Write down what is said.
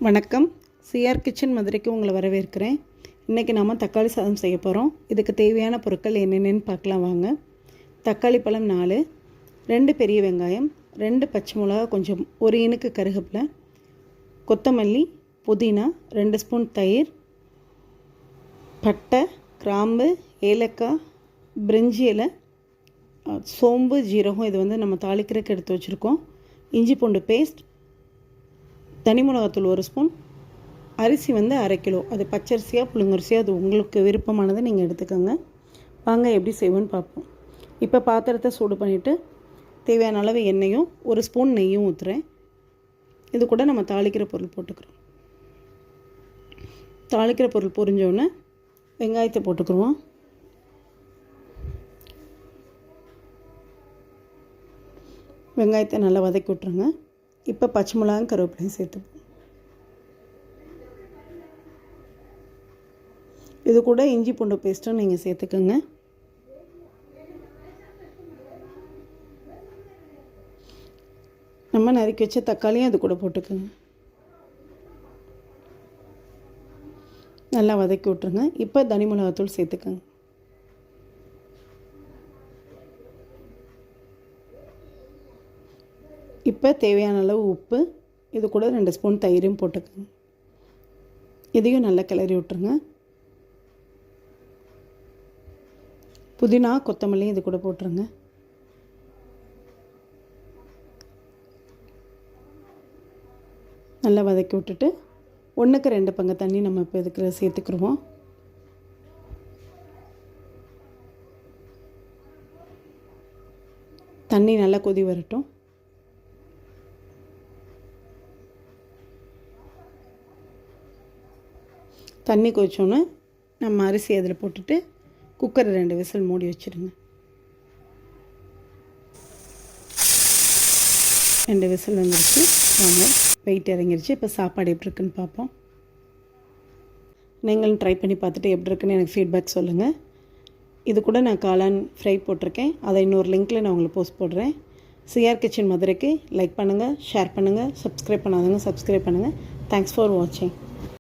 வணக்கம். CR kitchen மதுரைக்கு உங்களை வரவேற்கிறேன். இன்றைக்கி நாம் தக்காளி சாதம் செய்ய போகிறோம். இதுக்கு தேவையான பொருட்கள் என்னென்னு பார்க்கலாம் வாங்க. தக்காளி பழம் 4, 2 பெரிய வெங்காயம், 2 பச்சை மிளகா, கொஞ்சம் 1 இனுக்கு கருவேப்பிலை, கொத்தமல்லி, புதினா, 2 ஸ்பூன் தயிர், பட்டை, கிராம்பு, ஏலக்காய், பிரிஞ்சி இலை, சோம்பு, ஜீரகம், இது நம்ம தாளிக்கிறதுக்கு எடுத்து வச்சுருக்கோம். இஞ்சி பூண்டு பேஸ்ட், தனி மிளகாத்தூள் 1 ஸ்பூன், அரிசி 1/2 கிலோ. அது பச்சரிசியாக புழுங்கரிசியாக அது உங்களுக்கு விருப்பமானதை நீங்கள் எடுத்துக்கோங்க. வாங்க எப்படி செய்வோன்னு பார்ப்போம். இப்போ பாத்திரத்தை சூடு பண்ணிவிட்டு தேவையான அளவு எண்ணெயும் 1 ஸ்பூன் நெய்யும் ஊற்றுறேன். இது கூட நம்ம தாளிக்கிற பொருள் போட்டுக்கிறோம். தாளிக்கிற பொருள் பொரிஞ்சோடனே வெங்காயத்தை போட்டுக்குருவோம். வெங்காயத்தை நல்லா வதக்கி விட்ருங்க. இப்போ பச்சை மிளகாயும் கருவேப்பிலையும் சேர்த்துப்போம். இது கூட இஞ்சி பூண்டு பேஸ்ட்டும் நீங்கள் சேர்த்துக்கோங்க. நம்ம நறுக்கி வச்ச தக்காளியும் அது கூட போட்டுக்கோங்க. நல்லா வதக்கி விட்ருங்க. இப்போ தனி மிளகாத்தூள் சேர்த்துக்கோங்க. இப்போ தேவையான அளவு உப்பு, இது கூட 2 ஸ்பூன் தயிரும் போட்டுக்கோங்க. இதையும் நல்லா கிளறி விட்ருங்க. புதினா, கொத்தமல்லி இது கூட போட்டுருங்க. நல்லா வதக்கி விட்டுட்டு 1க்கு 2 பங்கு தண்ணி நம்ம இப்போ இதுக்கு சேர்த்துக்குருவோம். தண்ணி நல்லா கொதி வரட்டும். தண்ணி கொதிச்சோன்னே நம்ம அரிசி அதில் போட்டுட்டு குக்கரை 2 விசில் மூடி வச்சுருங்க. 2 விசில் வந்துருச்சு. வாங்க, வெயிட் இறங்கிருச்சு. இப்போ சாப்பாடு எப்படி இருக்குன்னு பார்ப்போம். நீங்களும் ட்ரை பண்ணி பார்த்துட்டு எப்படி இருக்குன்னு எனக்கு ஃபீட்பேக் சொல்லுங்கள். இது கூட நான் காளான் ஃப்ரை போட்டிருக்கேன். அதை இன்னொரு லிங்க்கில் நான் உங்களுக்கு போஸ்ட் போடுறேன். சிஆர் கிச்சன் மதுரைக்கு லைக் பண்ணுங்கள், ஷேர் பண்ணுங்கள், சப்ஸ்கிரைப் பண்ணாதவங்க சப்ஸ்கிரைப் பண்ணுங்கள். தேங்க்ஸ் ஃபார் வாட்சிங்.